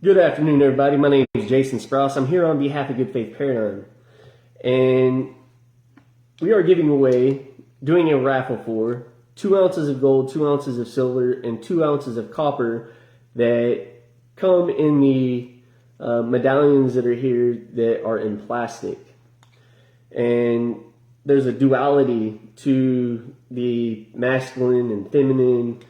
Good afternoon, everybody. My name is Jason Sprouse. I'm here on behalf of Good Faith Paradigm. And we are giving away, doing a raffle for 2 ounces of gold, 2 ounces of silver, and 2 ounces of copper that come in the medallions that are here that are in plastic. And there's a duality to the masculine and feminine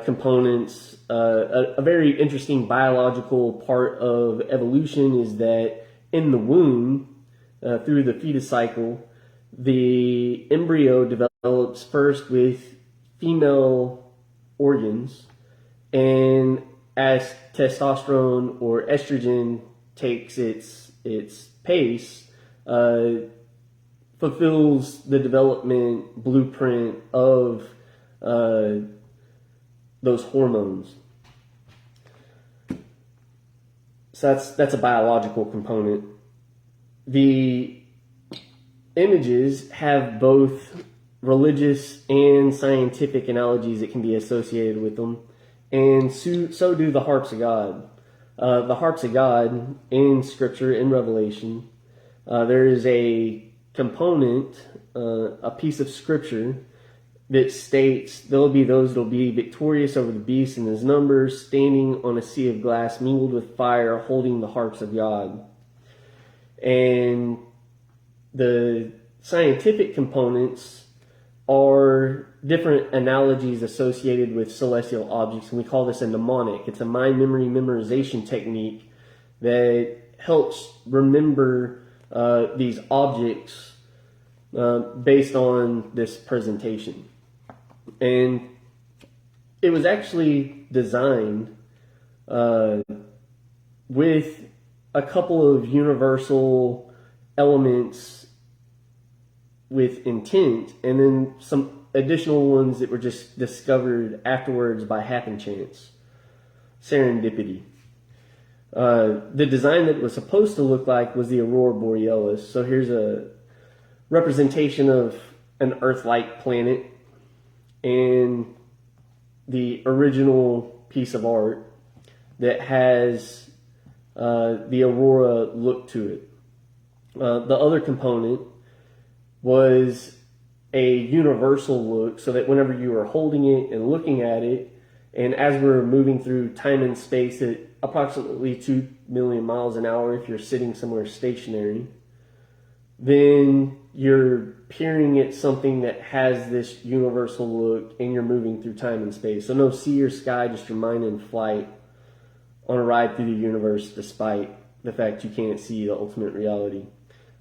components. A very interesting biological part of evolution is that in the womb, through the fetus cycle, the embryo develops first with female organs, and as testosterone or estrogen takes its pace, fulfills the development blueprint of those hormones. So that's a biological component. The images have both religious and scientific analogies that can be associated with them, and so do the Harps of God. The Harps of God in Scripture, in Revelation, there is a component, a piece of Scripture that states there will be those that will be victorious over the beast and his numbers, standing on a sea of glass mingled with fire, holding the harps of God. And the scientific components are different analogies associated with celestial objects, and we call this a mnemonic. It's a mind memory memorization technique that helps remember these objects based on this presentation. And it was actually designed with a couple of universal elements with intent, and then some additional ones that were just discovered afterwards by happen chance, serendipity. The design that it was supposed to look like was the aurora borealis. So here's a representation of an Earth-like planet and the original piece of art that has the aurora look to it. The other component was a universal look, so that whenever you are holding it and looking at it, and as we're moving through time and space at approximately 2 million miles an hour, if you're sitting somewhere stationary, then you're peering at something that has this universal look, and you're moving through time and space. So no sea or sky, just your mind in flight on a ride through the universe, despite the fact you can't see the ultimate reality.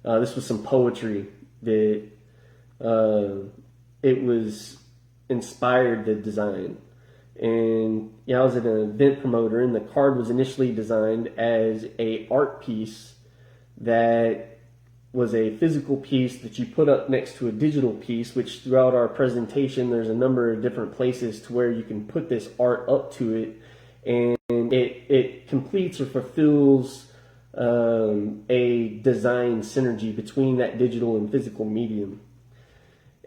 This was some poetry that it was inspired the design. And I was an event promoter, and the card was initially designed as a art piece that was a physical piece that you put up next to a digital piece, which throughout our presentation there's a number of different places to where you can put this art up to it, and it completes or fulfills a design synergy between that digital and physical medium.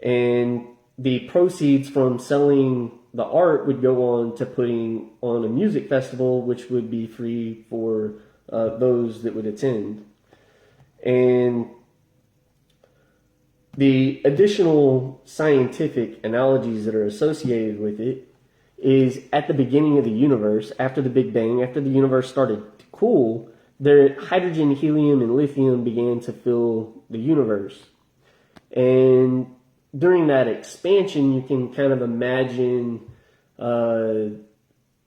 And the proceeds from selling the art would go on to putting on a music festival, which would be free for those that would attend. And the additional scientific analogies that are associated with it is at the beginning of the universe, after the Big Bang, after the universe started to cool, the hydrogen, helium, and lithium began to fill the universe. And during that expansion, you can kind of imagine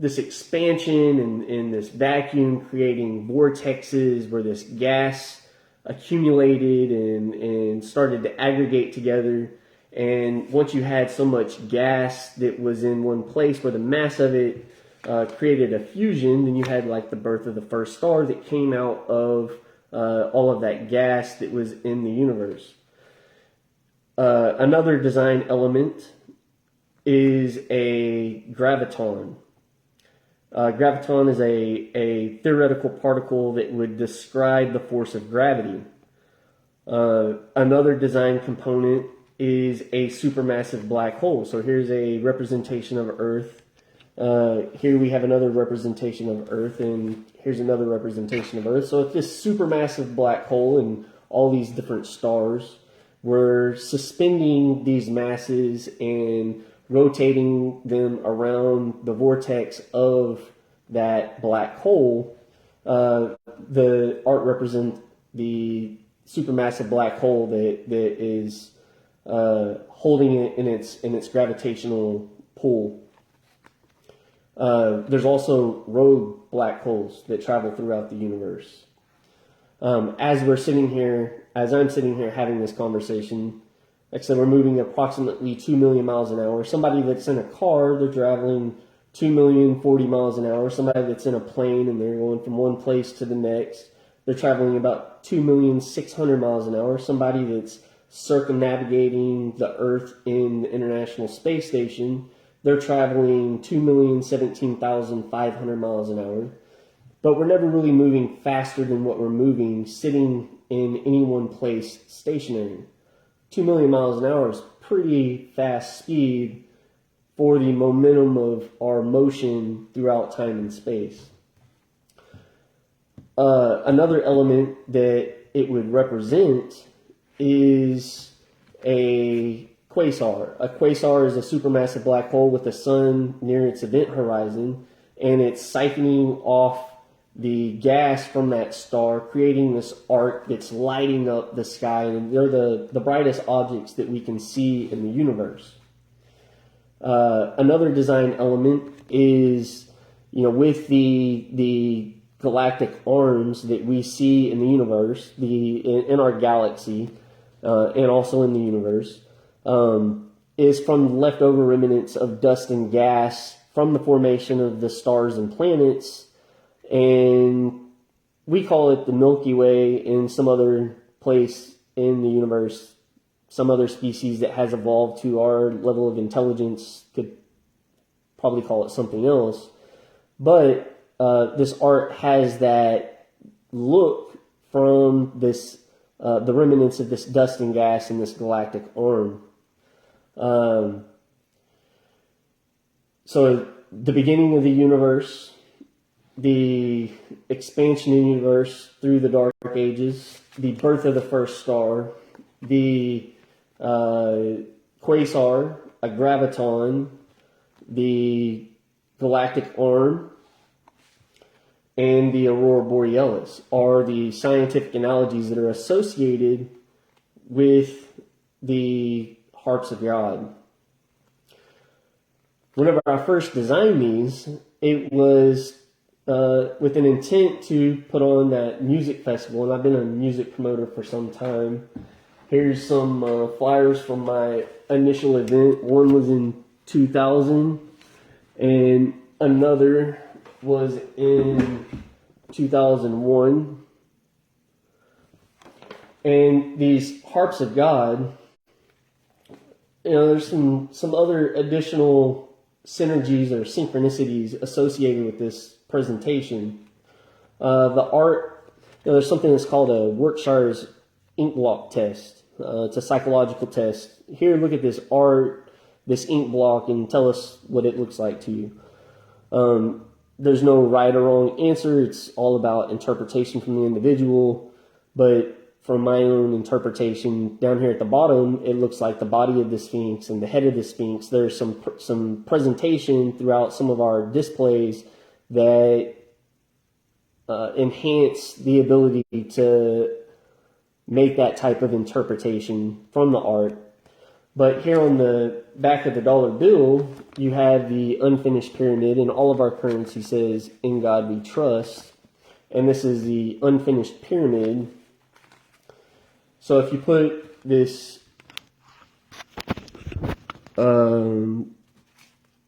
this expansion and this vacuum creating vortexes where this gas accumulated and started to aggregate together. And once you had so much gas that was in one place where the mass of it created a fusion, then you had like the birth of the first star that came out of all of that gas that was in the universe. Another design element is a graviton. Graviton is a theoretical particle that would describe the force of gravity. Another design component is a supermassive black hole. So here's a representation of Earth Here we have another representation of Earth, and here's another representation of Earth. So it's this supermassive black hole and all these different stars. We're suspending these masses and rotating them around the vortex of that black hole. The art represents the supermassive black hole that is holding it in its gravitational pull. There's also rogue black holes that travel throughout the universe. As I'm sitting here having this conversation, like I said, we're moving approximately 2 million miles an hour. Somebody that's in a car, they're traveling 2,040,000 miles an hour. Somebody that's in a plane and they're going from one place to the next, they're traveling about 2,600,000 miles an hour. Somebody that's circumnavigating the Earth in the International Space Station, they're traveling 2,017,500 miles an hour. But we're never really moving faster than what we're moving sitting in any one place stationary. 2 million miles an hour is pretty fast speed for the momentum of our motion throughout time and space. Another element that it would represent is a quasar. A quasar is a supermassive black hole with the sun near its event horizon, and it's siphoning off the gas from that star, creating this arc that's lighting up the sky, and they're the brightest objects that we can see in the universe. Another design element is, with the galactic arms that we see in the universe, in our galaxy, and also in the universe, is from leftover remnants of dust and gas from the formation of the stars and planets. And we call it the Milky Way. In some other place in the universe, some other species that has evolved to our level of intelligence could probably call it something else. But this art has that look from this the remnants of this dust and gas in this galactic arm. So the beginning of the universe, the expansion in the universe through the Dark Ages, the birth of the first star, the quasar, a graviton, the galactic arm, and the aurora borealis are the scientific analogies that are associated with the Harps of God. Whenever I first designed these, it was with an intent to put on that music festival, and I've been a music promoter for some time. Here's some flyers from my initial event. One was in 2000, and another was in 2001. And these Harps of God, there's some other additional synergies or synchronicities associated with this presentation. The art, there's something that's called a Workshire's ink block test. It's a psychological test. Here, look at this art, this ink block, and tell us what it looks like to you. There's no right or wrong answer. It's all about interpretation from the individual. But from my own interpretation, down here at the bottom, it looks like the body of the Sphinx and the head of the Sphinx. There's some presentation throughout some of our displays that enhance the ability to make that type of interpretation from the art. But here on the back of the dollar bill, you have the unfinished pyramid, and all of our currency says, "In God we trust." And this is the unfinished pyramid. So if you put this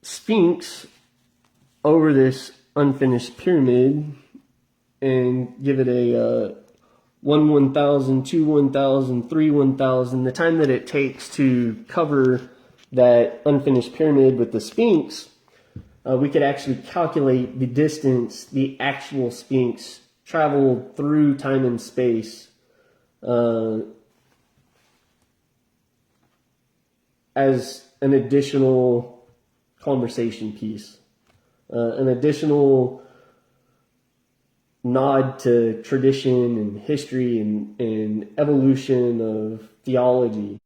Sphinx over this unfinished pyramid and give it a 1 1,000, 2 1,000, 3 1,000, the time that it takes to cover that unfinished pyramid with the Sphinx, we could actually calculate the distance the actual Sphinx traveled through time and space as an additional conversation piece. an additional nod to tradition and history and evolution of theology.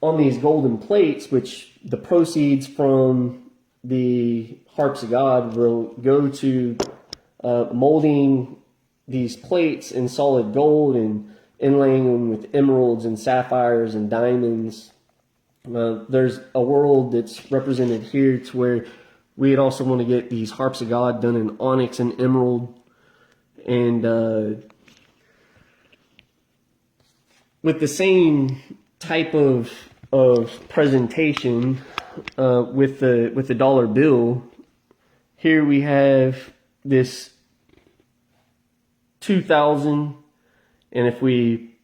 On these golden plates, which the proceeds from the Harps of God will go to molding these plates in solid gold and inlaying them with emeralds and sapphires and diamonds. There's a world that's represented here to where we'd also want to get these Harps of God done in onyx and emerald, and with the same type of presentation with the dollar bill. Here we have this 2,000, and if we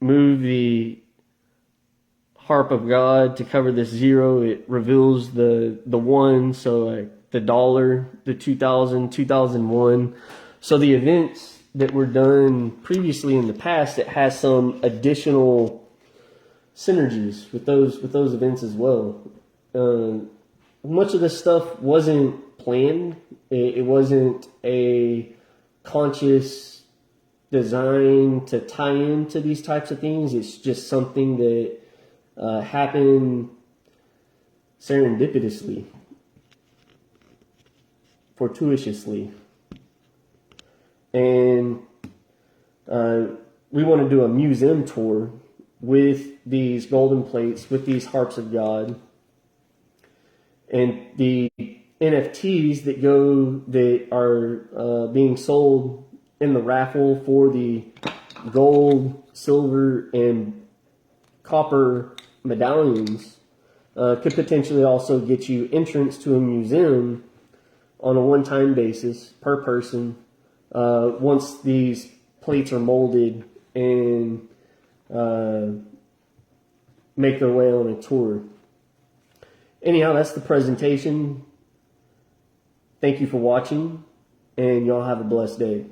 move the Harp of God to cover this 0, it reveals the 1. So like the dollar, the 2000, 2001. So the events that were done previously in the past, it has some additional synergies with those events as well. Much of this stuff wasn't planned. It wasn't a conscious design to tie into these types of things. It's just something that happened serendipitously, fortuitously. And we want to do a museum tour with these golden plates, with these Harps of God, and the NFTs that are being sold in the raffle for the gold, silver, and copper medallions could potentially also get you entrance to a museum on a one-time basis per person once these plates are molded and make their way on a tour. Anyhow, that's the presentation. Thank you for watching, and y'all have a blessed day.